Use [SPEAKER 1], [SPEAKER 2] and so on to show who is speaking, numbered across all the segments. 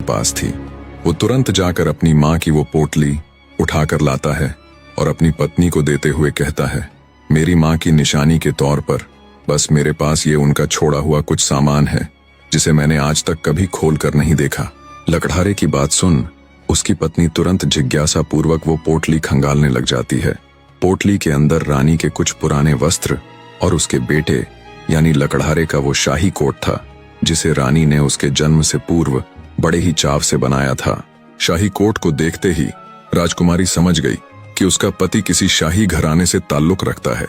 [SPEAKER 1] पास थी। वो तुरंत जाकर अपनी माँ की वो पोटली उठाकर लाता है और अपनी पत्नी को देते हुए कहता है, मेरी माँ की निशानी के तौर पर बस मेरे पास ये उनका छोड़ा हुआ कुछ सामान है जिसे मैंने आज तक कभी खोल कर नहीं देखा। लकड़हारे की बात सुन उसकी पत्नी तुरंत जिज्ञासा पूर्वक वो पोटली खंगालने लग जाती है। पोटली के अंदर रानी के कुछ पुराने वस्त्र और उसके बेटे यानी लकड़हारे का वो शाही कोट था जिसे रानी ने उसके जन्म से पूर्व बड़े ही चाव से बनाया था। शाही कोट को देखते ही राजकुमारी समझ गई कि उसका पति किसी शाही घराने से ताल्लुक रखता है।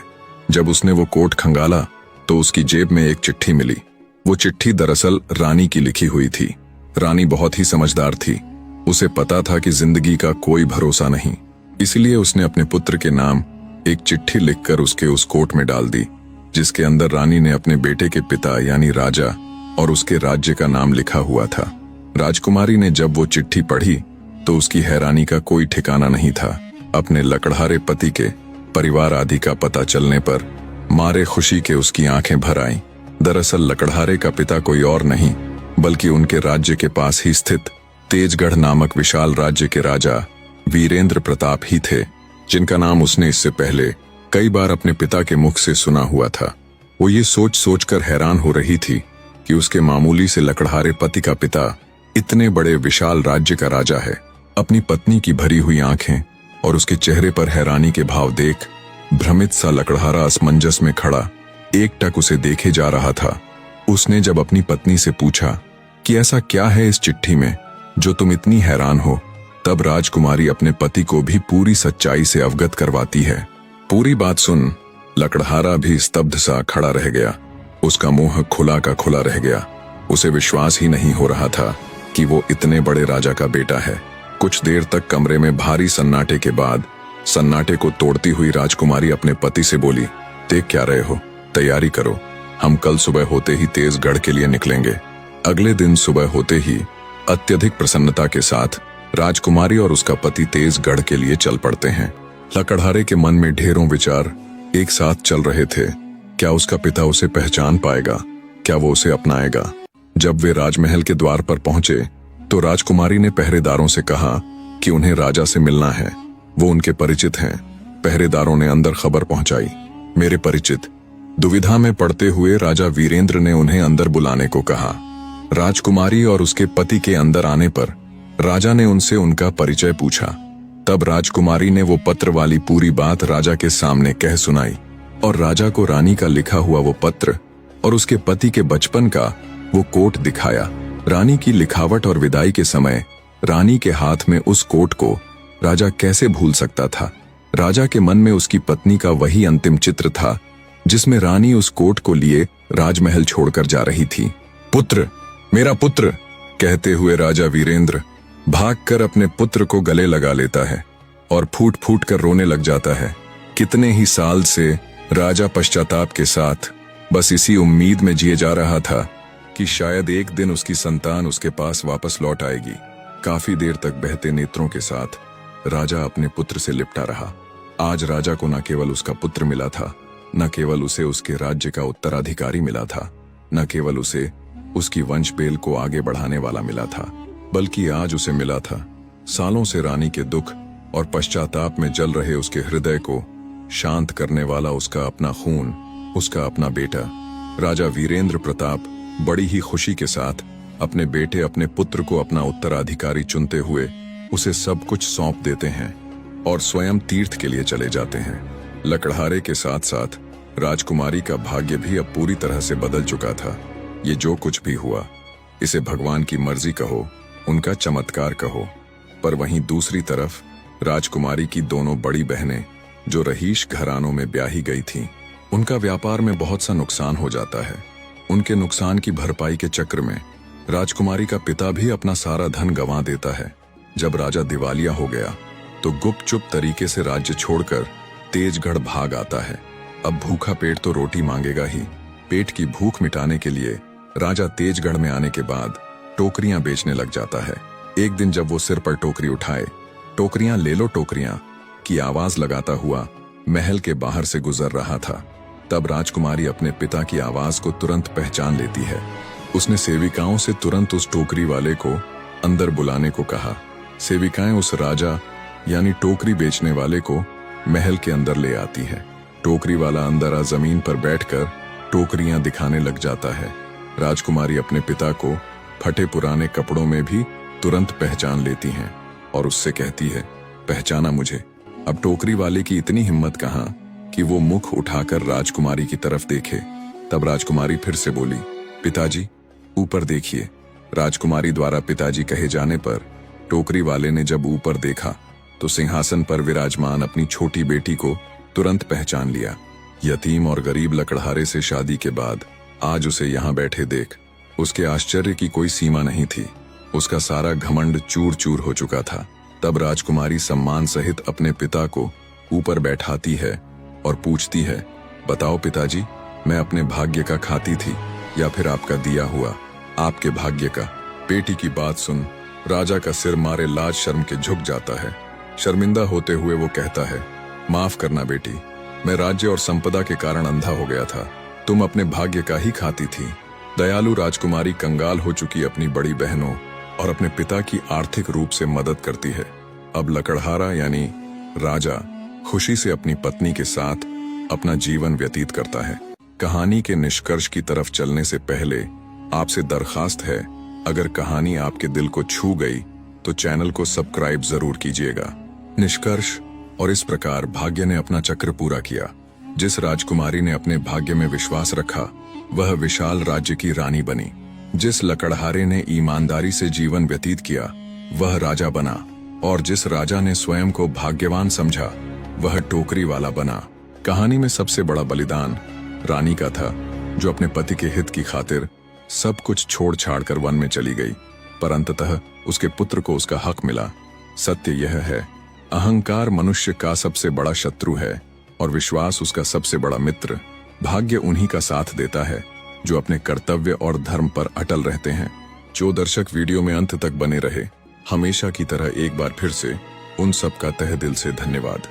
[SPEAKER 1] जब उसने वो कोट खंगाला तो उसकी जेब में एक चिट्ठी मिली। वो चिट्ठी दरअसल रानी की लिखी हुई थी। रानी बहुत ही समझदार थी। उसे पता था कि जिंदगी का कोई भरोसा नहीं, इसलिए उसने अपने पुत्र के नाम एक चिट्ठी लिखकर उसके उस कोट में डाल दी जिसके अंदर रानी ने अपने बेटे के पिता यानी राजा और उसके राज्य का नाम लिखा हुआ था। राजकुमारी ने जब वो चिट्ठी पढ़ी तो उसकी हैरानी का कोई ठिकाना नहीं था। अपने लकड़हारे पति के परिवार आदि का पता चलने पर मारे खुशी के उसकी आंखें भर आईं। दरअसल लकड़हारे का पिता कोई और नहीं बल्कि उनके राज्य के पास ही स्थित तेजगढ़ नामक विशाल राज्य के राजा वीरेंद्र प्रताप ही थे, जिनका नाम उसने इससे पहले कई बार अपने पिता के मुख से सुना हुआ था। वो ये सोच सोचकर हैरान हो रही थी कि उसके मामूली से लकड़हारे पति का पिता इतने बड़े विशाल राज्य का राजा है। अपनी पत्नी की भरी हुई आंखें और उसके चेहरे पर हैरानी के भाव देख भ्रमित सा लकड़हारा असमंजस में खड़ा एकटक उसे देखे जा रहा था। उसने जब अपनी पत्नी से पूछा कि ऐसा क्या है इस चिट्ठी में जो तुम इतनी हैरान हो, तब राजकुमारी अपने पति को भी पूरी सच्चाई से अवगत करवाती है। पूरी बात सुन लकड़हारा भी स्तब्ध सा खड़ा रह गया। उसका मुंह खुला का खुला रह गया। उसे विश्वास ही नहीं हो रहा था कि वो इतने बड़े राजा का बेटा है। कुछ देर तक कमरे में भारी सन्नाटे के बाद सन्नाटे को तोड़ती हुई राजकुमारी अपने पति से बोली, देख क्या रहे हो, तैयारी करो, हम कल सुबह होते ही तेजगढ़ के लिए निकलेंगे। अगले दिन सुबह होते ही अत्यधिक प्रसन्नता के साथ राजकुमारी और उसका पति तेजगढ़ के लिए चल पड़ते हैं। लकड़हारे के मन में ढेरों विचार एक साथ चल रहे थे। क्या उसका पिता उसे पहचान पाएगा? क्या वो उसे अपनाएगा? जब वे राजमहल के द्वार पर पहुंचे तो राजकुमारी ने पहरेदारों से कहा कि उन्हें राजा से मिलना है, वो उनके परिचित हैं। पहरेदारों ने अंदर खबर पहुंचाई, मेरे परिचित। दुविधा में पड़ते हुए राजा वीरेंद्र ने उन्हें अंदर बुलाने को कहा। राजकुमारी और उसके पति के अंदर आने पर राजा ने उनसे उनका परिचय पूछा। तब राजकुमारी ने वो पत्र वाली पूरी बात राजा के सामने कह सुनाई और राजा को रानी का लिखा हुआ वो पत्र और उसके पति के बचपन का वो कोट दिखाया। रानी की लिखावट और विदाई के समय रानी के हाथ में उस कोट को राजा कैसे भूल सकता था। राजा के मन में उसकी पत्नी का वही अंतिम चित्र था जिसमें रानी उस कोट को लिए राजमहल छोड़कर जा रही थी। पुत्र, मेरा पुत्र, कहते हुए राजा वीरेंद्र भागकर अपने पुत्र को गले लगा लेता है और फूट फूट कर रोने लग जाता है। कितने ही साल से राजा पश्चाताप के साथ बस इसी उम्मीद में जिए जा रहा था कि शायद एक दिन उसकी संतान उसके पास वापस लौट आएगी। काफी देर तक बहते नेत्रों के साथ राजा अपने पुत्र से लिपटा रहा। आज राजा को न केवल उसका पुत्र मिला था, न केवल उसे उसके राज्य का उत्तराधिकारी मिला था, न केवल उसे उसकी वंश बेल को आगे बढ़ाने वाला मिला था, बल्कि आज उसे मिला था सालों से रानी के दुख और पश्चाताप में जल रहे उसके हृदय को शांत करने वाला उसका अपना खून, उसका अपना बेटा। राजा वीरेंद्र प्रताप बड़ी ही खुशी के साथ अपने बेटे, अपने पुत्र को अपना उत्तराधिकारी चुनते हुए उसे सब कुछ सौंप देते हैं और स्वयं तीर्थ के लिए चले जाते हैं। लकड़हारे के साथ साथ राजकुमारी का भाग्य भी अब पूरी तरह से बदल चुका था। ये जो कुछ भी हुआ इसे भगवान की मर्जी कहो, उनका चमत्कार कहो, पर वहीं दूसरी तरफ राजकुमारी की दोनों बड़ी बहनें जो रहीश घरानों में ब्याही गई थीं, उनका व्यापार में बहुत सा नुकसान हो जाता है। उनके नुकसान की भरपाई के चक्र में राजकुमारी का पिता भी अपना सारा धन गंवा देता है। जब राजा दिवालिया हो गया तो गुपचुप तरीके से राज्य छोड़कर तेजगढ़ भाग आता है। अब भूखा पेट तो रोटी मांगेगा ही। पेट की भूख मिटाने के लिए राजा तेजगढ़ में आने के बाद टोकरियां बेचने लग जाता है। एक दिन जब वो सिर पर टोकरी उठाए, टोकरियां ले लो टोकरियां की आवाज लगाता हुआ महल के बाहर से गुजर रहा था, तब राजकुमारी अपने पिता की आवाज को तुरंत पहचान लेती है। उसने सेविकाओं से तुरंत उस टोकरी वाले को अंदर बुलाने को कहा। सेविकाएं उस राजा यानी टोकरी बेचने वाले को महल के अंदर ले आती है। टोकरी वाला अंदर आ जमीन पर बैठकर टोकरियां दिखाने लग जाता है। राजकुमारी अपने पिता को फटे पुराने कपड़ों में भी तुरंत पहचान लेती हैं और उससे कहती है, पहचाना मुझे। अब टोकरी वाले की इतनी हिम्मत कहाँ कि वो मुख उठाकर राजकुमारी की तरफ देखे। तब राजकुमारी फिर से बोली, पिताजी ऊपर देखिए। राजकुमारी द्वारा पिताजी कहे जाने पर टोकरी वाले ने जब ऊपर देखा तो सिंहासन पर विराजमान अपनी छोटी बेटी को तुरंत पहचान लिया। यतीम और गरीब लकड़हारे से शादी के बाद आज उसे यहाँ बैठे देख उसके आश्चर्य की कोई सीमा नहीं थी। उसका सारा घमंड चूर चूर हो चुका था। तब राजकुमारी सम्मान सहित अपने पिता को ऊपर बैठाती है और पूछती है, बताओ पिताजी, मैं अपने भाग्य का खाती थी या फिर आपका दिया हुआ? आपके भाग्य का। बेटी की बात सुन राजा का सिर मारे लाज शर्म के झुक जाता है। शर्मिंदा होते हुए वो कहता है, माफ करना बेटी, मैं राज्य और संपदा के कारण अंधा हो गया था। तुम अपने भाग्य का ही खाती थी। दयालु राजकुमारी कंगाल हो चुकी अपनी बड़ी बहनों और अपने पिता की आर्थिक रूप से मदद करती है। अब लकड़हारा यानी राजा खुशी से अपनी पत्नी के साथ अपना जीवन व्यतीत करता है। कहानी के निष्कर्ष की तरफ चलने से पहले आपसे दरखास्त है, अगर कहानी आपके दिल को छू गई तो चैनल को सब्सक्राइब जरूर कीजिएगा। निष्कर्ष। और इस प्रकार भाग्य ने अपना चक्र पूरा किया। जिस राजकुमारी ने अपने भाग्य में विश्वास रखा वह विशाल राज्य की रानी बनी। जिस लकड़हारे ने ईमानदारी से जीवन व्यतीत किया वह राजा बना, और जिस राजा ने स्वयं को भाग्यवान समझा वह टोकरी वाला बना। कहानी में सबसे बड़ा बलिदान रानी का था, जो अपने पति के हित की खातिर सब कुछ छोड़ छाड़ कर वन में चली गई, पर अंततः उसके पुत्र को उसका हक मिला। सत्य यह है, अहंकार मनुष्य का सबसे बड़ा शत्रु है और विश्वास उसका सबसे बड़ा मित्र। भाग्य उन्हीं का साथ देता है जो अपने कर्तव्य और धर्म पर अटल रहते हैं। जो दर्शक वीडियो में अंत तक बने रहे, हमेशा की तरह एक बार फिर से उन सब का तहे दिल से धन्यवाद।